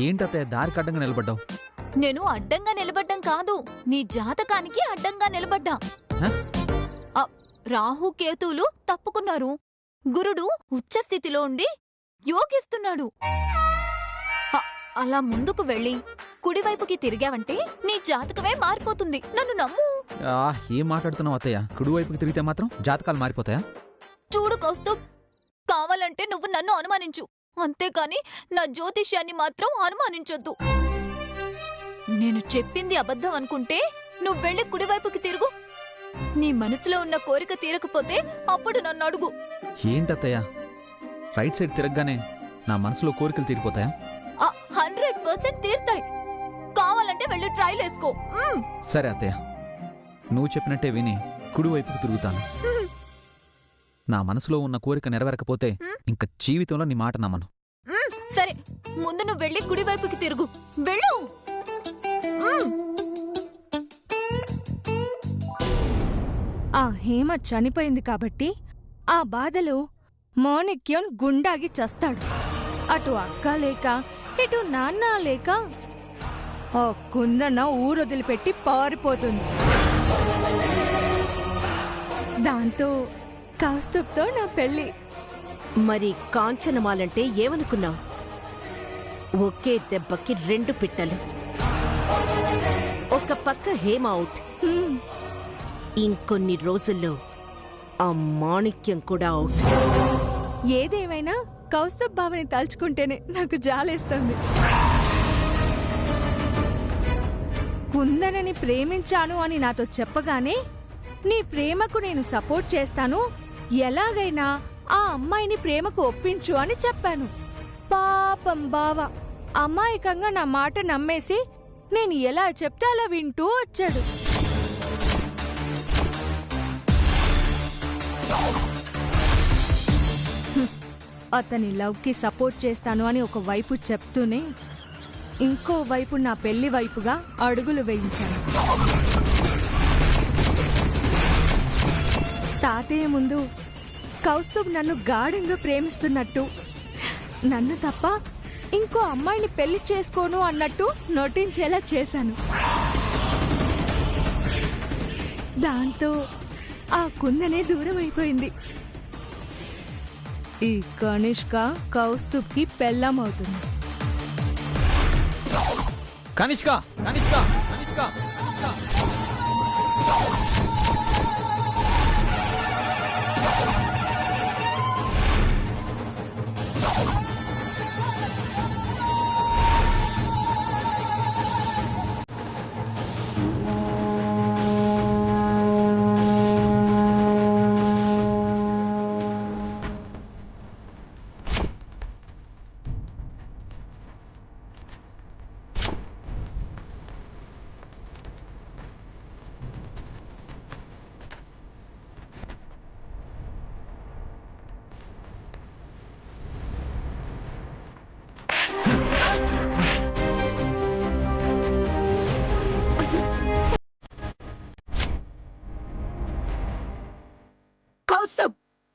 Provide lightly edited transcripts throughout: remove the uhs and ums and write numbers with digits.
ఏంటత్తయ్య దారికి అడ్డంగా నిలబడ్డావు? నేను అడ్డంగా నిలబడ్డం కాదు, నీ జాతకానికి అడ్డంగా నిలబడ్డా. రాహు కేతువులు తప్పుకున్నారు, గురుడు ఉచ్చస్థితిలో ఉండి యోగిస్తున్నాడు. అలా ముందుకు వెళ్ళి కుడివైపుకి తిరిగావంటే నీ జాతకమే మారిపోతుంది. నన్ను నమ్ము. ఏం మాట్లాడుతున్నావు అత్తయ్య? కుడివైపుకి తిరిగితే మాత్రం జాతకాలు మారిపోతాయా? చూడు కౌస్తుభ్, కావాలంటే నువ్వు నన్ను అనుమానించు, అంతేకాని నా జ్యోతిష్యాన్ని మాత్రం అనుమానించొద్దు. నేను చెప్పింది అబద్ధం అనుకుంటే నువ్వు వెళ్ళి కుడివైపుకి తిరుగు. నీ మనసులో ఉన్న కోరిక తీరకపోతే అప్పుడు నన్ను అడుగు. ఏంటత్తయ్య, రైట్ సైడ్ తిరగగానే నా మనసులో కోరికలు తీరిపోతాయా? 100% తీరుతాయి. కావాలంటే వెళ్ళి ట్రైల్ వేసుకో. సరే అత్తయ్య, నువ్వు చెప్పినట్టే విని కుడివైపుకి తిరుగుతాను. నా మనసులో ఉన్న కోరిక నెరవేరకపోతే ఇంక జీవితంలో నీ మాట నమ్మను. సరే, ముందు నువ్వు వెళ్ళి కుడివైపుకి తిరుగు. వెళ్ళు. ఆ హేమ చనిపోయింది కాబట్టి ఆ బాధలో మాణిక్యం గుండాగి చస్తాడు. అటు అక్క లేక ఇటు నాన్న లేక ఆ కుందన ఊరొదిలిపెట్టి పారిపోతుంది. దాంతో కౌస్తుభ్తో నా పెళ్లి. మరి కాంచనమాలంటే ఏమనుకున్నావు? ఒకే దెబ్బకి 2 పిట్టలు. ఒక పక్క హేమ అవుట్, ఇంకొన్ని రోజుల్లో ఆ మాణిక్యం కూడా అవుట్. ఏదేమైనా కౌస్తుభ్ బావని తలుచుకుంటేనే నాకు జాలేస్తుంది. కుందనని ప్రేమించాను అని నాతో చెప్పగానే నీ ప్రేమకు నేను సపోర్ట్ చేస్తాను, ఎలాగైనా ఆ అమ్మాయిని ప్రేమకు ఒప్పించు అని చెప్పాను. పాపం బావ అమాయకంగా నా మాట నమ్మేసి నేను ఎలా చెప్తే అలా వింటూ వచ్చాడు. అతని లవ్కి సపోర్ట్ చేస్తాను అని ఒక వైపు చెప్తూనే ఇంకో వైపు నా పెళ్లి వైపుగా అడుగులు వేయించాను. తాతయ్య ముందు కౌస్తుభ్ నన్ను గాఢంగా ప్రేమిస్తున్నట్టు, నన్ను తప్ప ఇంకో అమ్మాయిని పెళ్లి చేసుకోను అన్నట్టు నటించేలా చేశాను. దాంతో ఆ కుందనే దూరం అయిపోయింది. ఈ కనిష్క కౌస్తుభ్కి పెళ్ళాం అవుతుంది. కనిష్క, కనిష్క, కనిష్క, కనిష్క.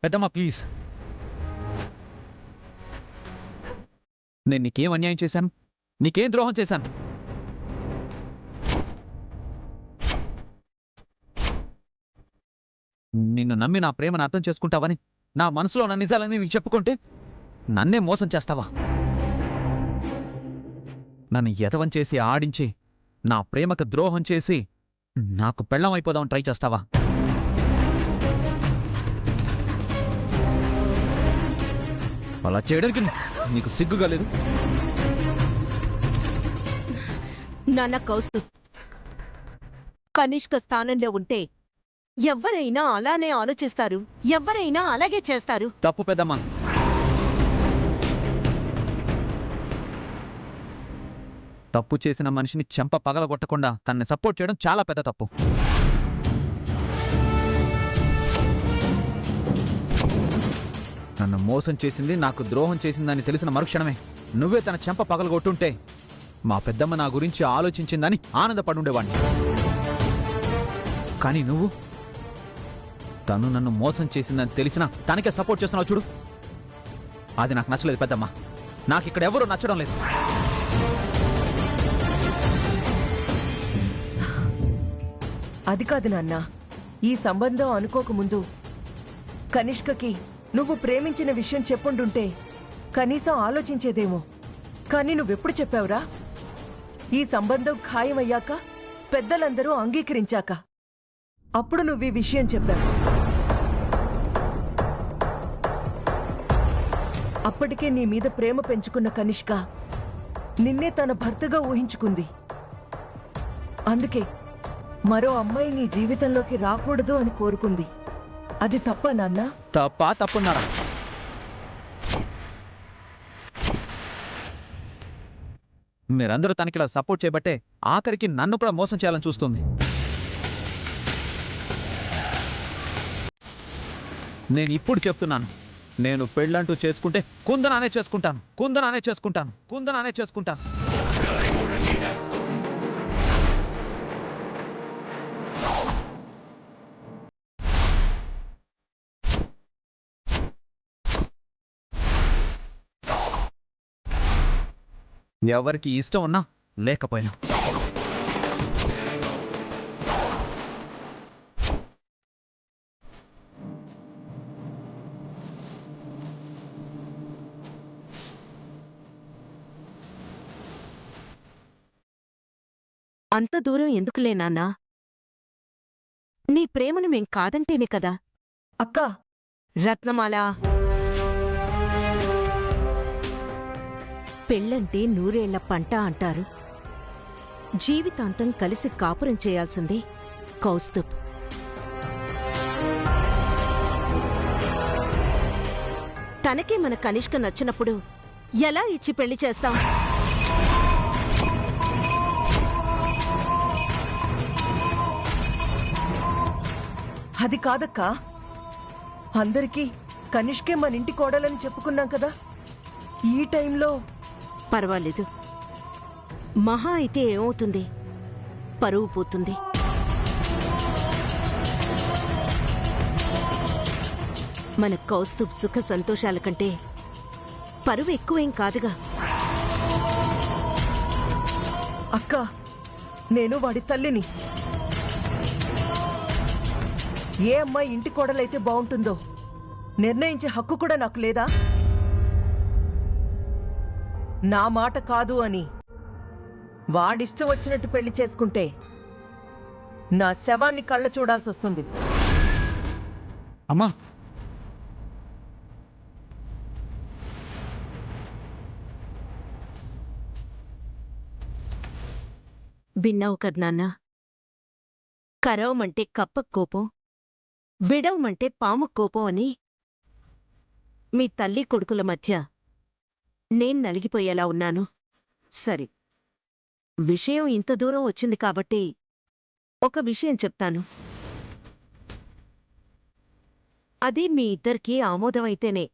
పెద్దమ్మా ప్లీజ్, నేను నీకేం అన్యాయం చేశాను? నీకేం ద్రోహం చేశాను? నిన్ను నమ్మి నా ప్రేమను అర్థం చేసుకుంటావని, నా మనసులో నా నిజాలని నీకు చెప్పుకుంటే నన్నే మోసం చేస్తావా? నన్ను ఎదవం చేసి ఆడించి నా ప్రేమకు ద్రోహం చేసి నాకు పెళ్ళం అయిపోదామని ట్రై చేస్తావా? అలా చేయడానికి నీకు సిగ్గుగా లేదు? నాన్న కౌస్తుభ్, కనిష్క స్థానంలో ఉంటే ఎవరైనా అలానే ఆలోచిస్తారు, ఎవరైనా అలాగే చేస్తారు. తప్పు పెద్దమ్మా. తప్పు చేసిన మనిషిని చెంప పగలగొట్టకుండా తనని సపోర్ట్ చేయడం చాలా పెద్ద తప్పు. నన్ను మోసం చేసింది, నాకు ద్రోహం చేసిందని తెలిసిన మరుక్షణమే నువ్వే తన చెంప పగలగొట్టుంటే మా పెద్దమ్మ నా గురించి ఆలోచించిందని ఆనందపడుండేవాణ్ణి. కానీ నువ్వు తను నన్ను మోసం చేసిందని తెలిసినా తనకే సపోర్ట్ చేస్తున్నావు చూడు. అది నాకు నచ్చలేదు పెద్దమ్మ. నాకు ఇక్కడ ఎవరూ నచ్చడం లేదు. అది కాదు నాన్న, ఈ సంబంధం అనుకోకముందు కనిష్కకి నువ్వు ప్రేమించిన విషయం చెప్పుండుంటే కనీసం ఆలోచించేదేమో. కానీ నువ్వెప్పుడు చెప్పావురా? ఈ సంబంధం ఖాయమయ్యాక, పెద్దలందరూ అంగీకరించాక అప్పుడు నువ్వు ఈ విషయం చెప్పావు. అప్పటికే నీ మీద ప్రేమ పెంచుకున్న కనిష్క నిన్నే తన భర్తగా ఊహించుకుంది. అందుకే మరో అమ్మాయి నీ జీవితంలోకి రాకూడదు అని కోరుకుంది. అది తప్ప నాన్న? తప్పున్నారా? మీరందరూ తనకిలా సపోర్ట్ చేయబట్టే ఆఖరికి నన్ను కూడా మోసం చేయాలని చూస్తుంది. నేను ఇప్పుడు చెప్తున్నాను, నేను పెళ్ళంటూ చేసుకుంటే కుందనానే చేసుకుంటాను. ఎవరికి ఇష్టం ఉన్నా లేకపోయినా. అంత దూరం ఎందుకులే నాన్నా? నీ ప్రేమను మేం కాదంటేనే కదా. అక్కా, రత్నమాల, పెళ్ళంటే నూరేళ్ల పంట అంటారు. జీవితాంతం కలిసి కాపురం చేయాల్సిందే కౌస్తుభ్. తనకే మన కనిష్క నచ్చినప్పుడు ఎలా ఇచ్చి పెళ్లి చేస్తాం? అది కాదక్కా. అందరికీ కనిష్కే మన ఇంటి కోడలని చెప్పుకున్నాం కదా. ఈ టైంలో పర్వాలేదు. మహా అయితే ఏమవుతుంది? పరువు పోతుంది. మన కౌస్తుభ్ సుఖ సంతోషాల కంటే పరువు ఎక్కువేం కాదుగా. అక్కా, నేను వాడి తల్లిని. ఏ అమ్మాయి ఇంటి కోడలైతే బావుంటుందో నిర్ణయించే హక్కు కూడా నాకు లేదా? నా మాట కాదు అని వాడిష్టం వచ్చినట్టు పెళ్లి చేసుకుంటే నా శవాన్ని కళ్ళ చూడాల్సి వస్తుంది. అమ్మా, విన్నావు కదా నాన్న? కరవమంటే కప్ప కోపం, విడవమంటే పాము కోపం అని మీ తల్లి కొడుకుల మధ్య నేను నలిగిపోయేలా ఉన్నాను. సరే, విషయం ఇంత దూరం వచ్చింది కాబట్టి ఒక విషయం చెప్తాను. అది మీ ఇద్దరికీ ఆమోదమైతేనే.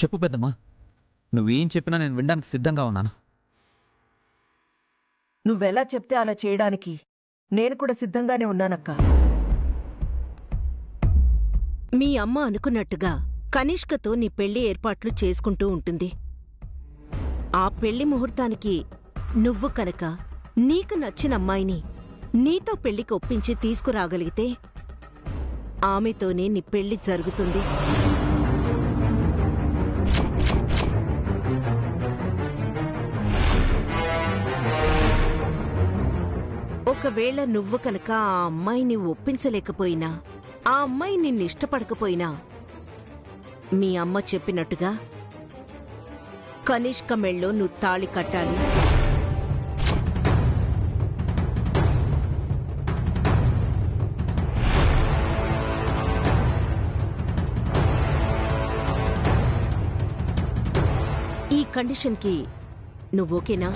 చెప్పు పెద్దమ్మా. నువ్వేం చెప్పినా నేను వినడానికి సిద్ధంగా ఉన్నాను. నువ్వెలా చెప్తే అలా చేయడానికి నేను కూడా సిద్ధంగానే ఉన్నానక్కా. మీ అమ్మ అనుకున్నట్టుగా కనిష్కతో నీ పెళ్లి ఏర్పాట్లు చేసుకుంటూ ఉంటుంది. ఆ పెళ్లి ముహూర్తానికి నువ్వు కనుక నీకు నచ్చిన అమ్మాయిని నీతో పెళ్లికి ఒప్పించి తీసుకురాగలిగితే ఆమెతోనే నీ పెళ్లి జరుగుతుంది. ఒకవేళ నువ్వు కనుక ఆ అమ్మాయిని ఒప్పించలేకపోయినా, ఆ అమ్మాయి నిన్నిష్టపడకపోయినా, మీ అమ్మ చెప్పినట్టుగా కనిష్క మెళ్ళో నువ్వు తాళి కట్టాలి. ఈ కండిషన్కి నువ్వోకేనా?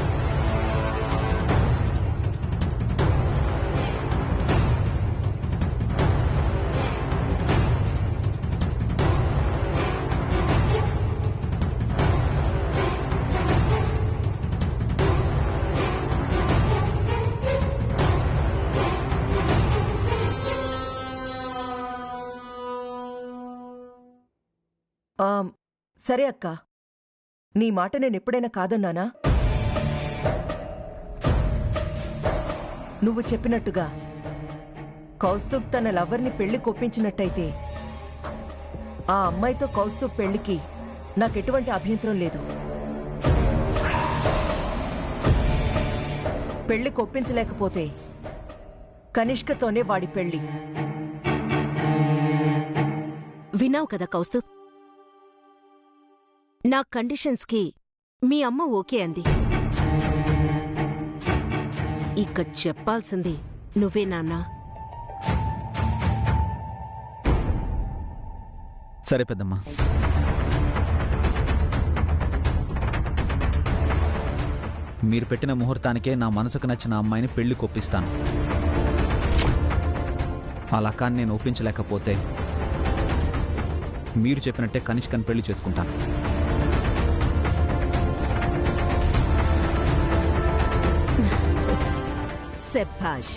సరే అక్క, నీ మాట నేనెప్పుడైనా కాదన్నానా? నువ్వు చెప్పినట్టుగా కౌస్తుబ్ తన లవర్ని పెళ్లి కొప్పించినట్టయితే ఆ అమ్మాయితో కౌస్తుబ్ పెళ్లికి నాకెటువంటి అభ్యంతరం లేదు. పెళ్లి కొప్పించలేకపోతే కనిష్కతోనే వాడి పెళ్లి. విన్నావు కదా కౌస్తుబ్, నా కండిషన్స్కి మీ అమ్మ ఓకే అంది. ఇక చెప్పాల్సింది నువ్వే నాన్నా. సరే పెద్దమ్మా, మీరు పెట్టిన ముహూర్తానికే నా మనసుకు నచ్చిన అమ్మాయిని పెళ్లి కొప్పిస్తాను. అలా కానీ నేను ఒప్పించలేకపోతే మీరు చెప్పినట్టే కనిష్కని పెళ్లి చేసుకుంటాను. శభాష్,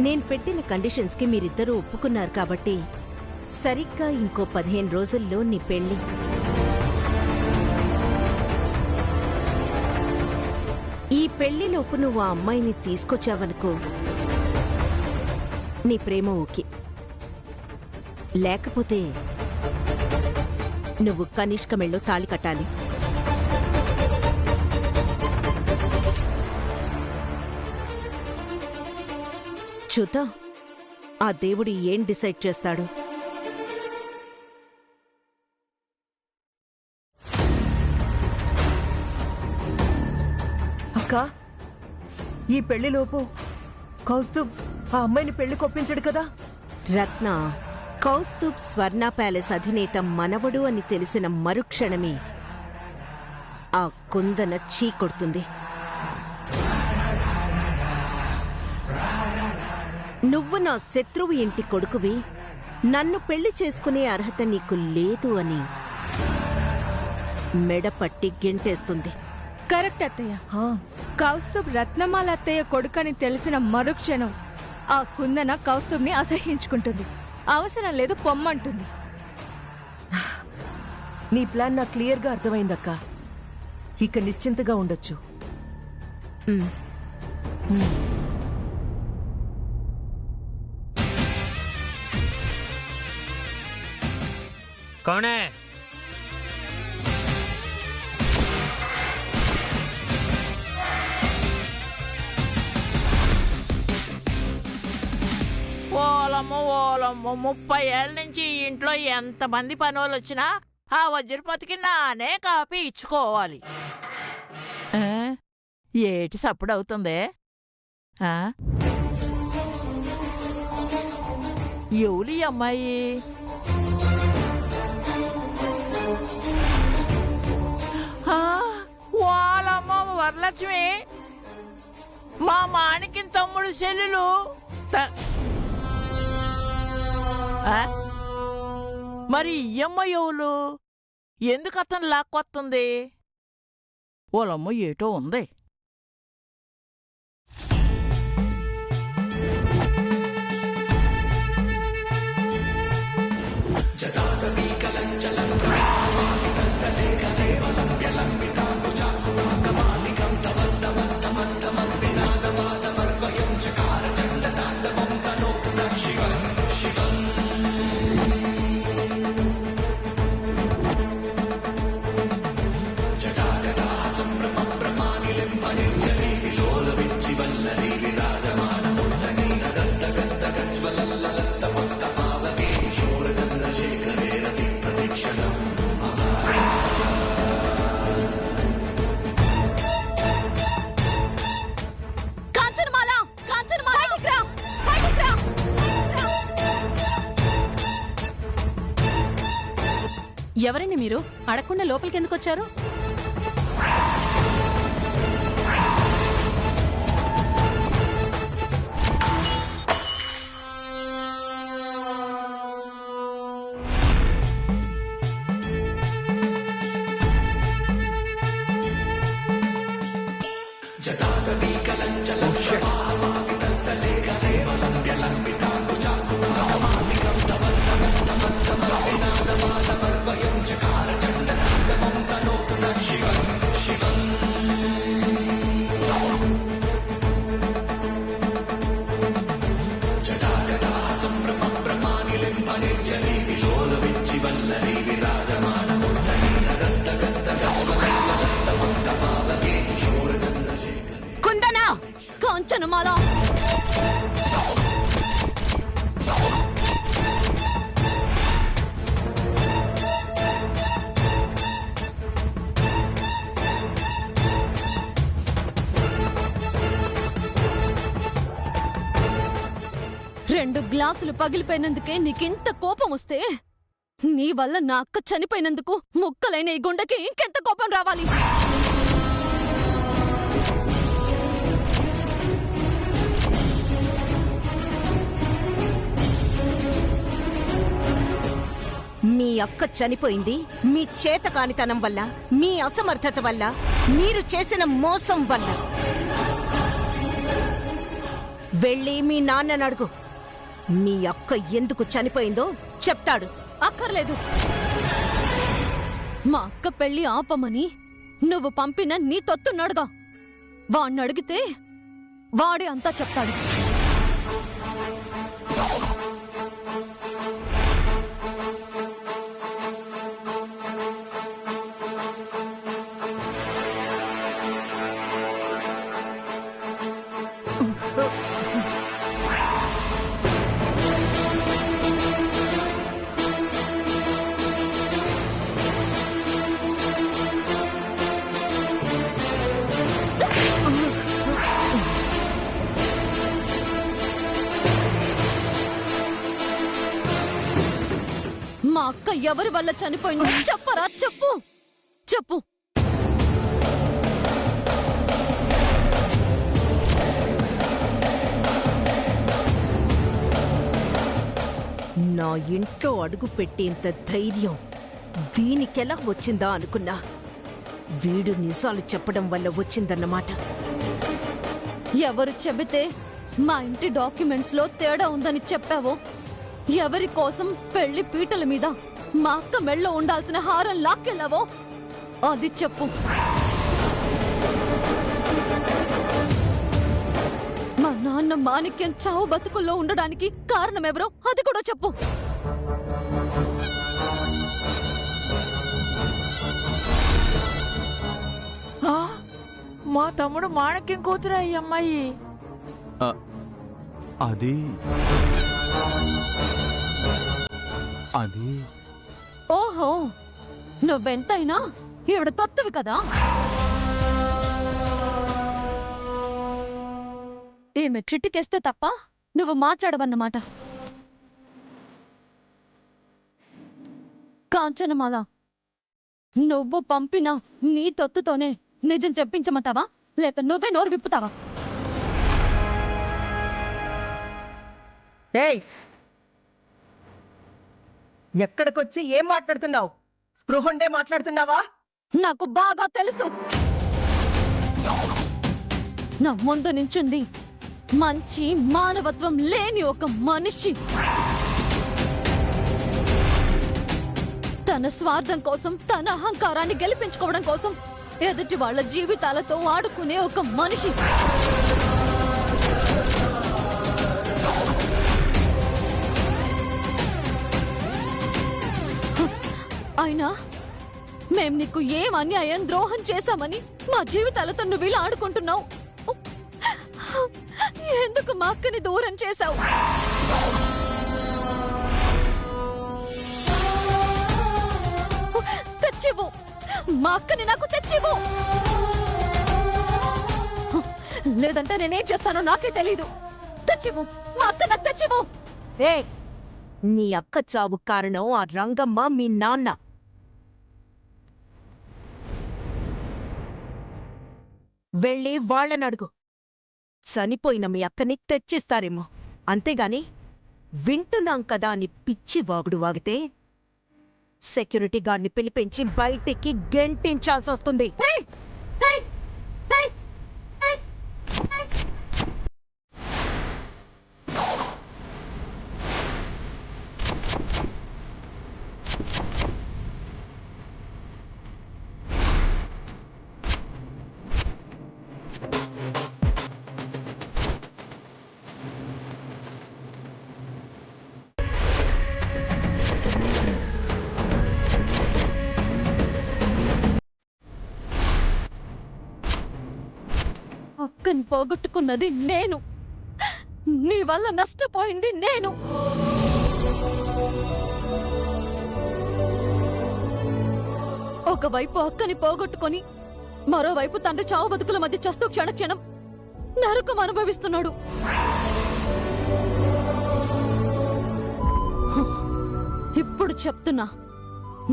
నేను పెట్టిన కండిషన్స్కి మీరిద్దరూ ఒప్పుకున్నారు కాబట్టి సరిగ్గా ఇంకో 15 రోజుల్లో నీ పెళ్లి. ఈ పెళ్లిలోపు నువ్వు ఆ అమ్మాయిని తీసుకొచ్చావనుకో, నీ ప్రేమ ఓకే. లేకపోతే నువ్వు కనిష్క మెళ్ళో తాళి కట్టాలి. చూద్దాం ఆ దేవుడు ఏం డిసైడ్ చేస్తాడు. అక్క, ఈ పెళ్లిలోపు కౌస్తుబ్ ఆ అమ్మాయిని పెళ్లి కొప్పించడు కదా? రత్న, కౌస్తుబ్ స్వర్ణ ప్యాలెస్ అధినేత మనవడు అని తెలిసిన మరుక్షణమే ఆ కుందన చీకొడుతుంది. నువ్వు నా శత్రువు ఇంటి కొడుకువి, నన్ను పెళ్లి చేసుకునే అర్హత నీకు లేదు అని మెడపట్టి గెంటేస్తుంది. కరెక్ట్ అత్తయ్య. హా, కౌస్తుబ్ రత్నమాల అత్తయ్య కొడుకని తెలిసిన మరుక్షణం ఆ కుందన కౌస్తుబ్ని అసహ్యించుకుంటుంది. అవసరం లేదు పొమ్మంటుంది. నీ ప్లాన్ నాకు క్లియర్గా అర్థమైందక్క. ఇక నిశ్చింతగా ఉండొచ్చు. ఉమ్. कौन है? ఓలమ్మో ఓలమ్మో 30 ఏళ్ళ నుంచి ఈ ఇంట్లో ఎంతమంది పనులు వచ్చినా ఆ వజ్రపతికి నానే కాపీ ఇచ్చుకోవాలి. ఆ? ఏటి సప్పుడవుతుంది? ఎవలి అమ్మాయి? వాళ్ళమ్మ వరలక్ష్మి, మా మాణికి తమ్ముడు చెల్లెలు. మరి ఇయ్యమ్మ ఎవలు? ఎందుకు అతను లాక్కొస్తుంది? వాళ్ళమ్మ ఏటో ఉంది. ఎవరండి మీరు? అడగకుండా లోపలికెందుకొచ్చారు? చకార చండ గ్లాసులు పగిలిపోయినందుకే నీకింత కోపం వస్తే నీ వల్ల నా అక్క చనిపోయినందుకు ముక్కలైన ఈ గుండెకి ఇంకెంత కోపం రావాలి? మీ అక్క చనిపోయింది మీ చేతకానితనం వల్ల, మీ అసమర్థత వల్ల, మీరు చేసిన మోసం వల్ల. వెళ్ళి మీ నాన్నని అడుగు. మీ అక్క ఎందుకు చనిపోయిందో చెప్తాడు. అక్కర్లేదు. మా అక్క పెళ్లి ఆపమని నువ్వు పంపిన నీ తొత్తున్నాడుగా, వాణ్ణి అడిగితే వాడే అంతా చెప్తాడు. మా అక్క ఎవరి వల్ల చనిపోయిందో చెప్పరా? చెప్పు చెప్పు. నా ఇంట్లో అడుగు పెట్టేంత ధైర్యం దీనికెలా వచ్చిందా అనుకున్నా. వీడు నిజాలు చెప్పడం వల్ల వచ్చిందన్నమాట. ఎవరు చెబితే మా ఇంటి డాక్యుమెంట్స్ లో తేడా ఉందని చెప్పావో, ఎవరి కోసం పెళ్లి పీటల మీద మా అక్క మెళ్ళో ఉండాల్సిన హారం లాక్కెళ్ళావో అది చెప్పు. మా నాన్న మాణిక్యం చావు బతుకుల్లో ఉండడానికి కారణమెవరో అది కూడా చెప్పు. మా తమ్ముడు మాణిక్యం కూతురా ఈ అమ్మాయి? అది అది ఓహో, నువ్వెంతైనా ఈవిడ తొత్తువి కదా. ఈమె చిట్టికేస్తే తప్ప నువ్వు మాట్లాడవన్నమాట. కాంచనమాల, నువ్వు పంపిన నీ తొత్తుతోనే నిజం చెప్పించమంటావా, లేక నువ్వే నోరు విప్పుతావా? ఏయ్, ఎక్కడికొచ్చి ఏం మాట్లాడుతున్నావు? స్పృహుండే మాట్లాడుతున్నావా? నాకు బాగా తెలుసు. నా ముందు నించుంది మంచి మానవత్వం లేని ఒక మనిషి. తన స్వార్థం కోసం, తన అహంకారాన్ని గెలిపించుకోవడం కోసం ఎదుటి వాళ్ళ జీవితాలతో ఆడుకునే ఒక మనిషి. అయినా మేం నీకు ఏం అన్యాయం, ద్రోహం చేశామని మా జీవితాలతో నువ్వు ఇలా ఆడుకుంటున్నావు? ఎందుకు మా అక్కని దూరం చేశావు? తెచ్చివు, మా అక్కని నాకు తెచ్చివు. లేదంటే నేనేం చేస్తానో నాకే తెలీదు. తెచ్చివు, మా అక్క నాకు తెచ్చివు. నీ అక్క చావు కారణం ఆ రంగమ్మ, మీ నాన్న. వెళ్ళి వాళ్ళని అడుగు. చనిపోయిన మీ అక్కని తెచ్చిస్తారేమో. అంతేగాని వింటున్నాం కదా అని పిచ్చి వాగుడు వాగితే సెక్యూరిటీ గార్డ్ని పిలిపించి బయటికి గెంటించాల్సి వస్తుంది. అక్కని పోగొట్టుకున్నది నేను, నీ వల్ల నష్టపోయింది నేను. ఒకవైపు అక్కని పోగొట్టుకొని మరోవైపు తండ్రి చావు బతుకుల మధ్య చస్తూ క్షణక్షణం నరకం అనుభవిస్తున్నాడు. ఇప్పుడు చెప్తున్నా,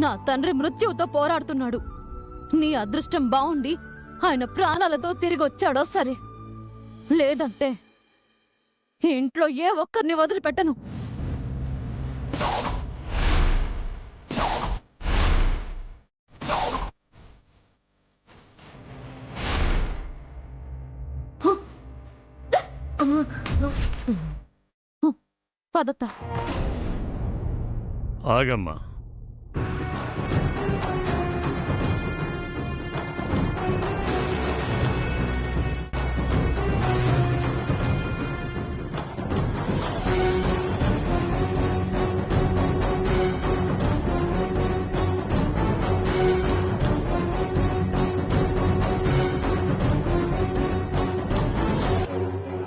నా తండ్రి మృత్యువుతో పోరాడుతున్నాడు. నీ అదృష్టం బావుండి ఆయన ప్రాణాలతో తిరిగి వచ్చాడో సరే, లేదంటే ఈ ఇంట్లో ఏ ఒక్కరిని వదిలిపెట్టను. పదత్తా. ఆగమ్మా.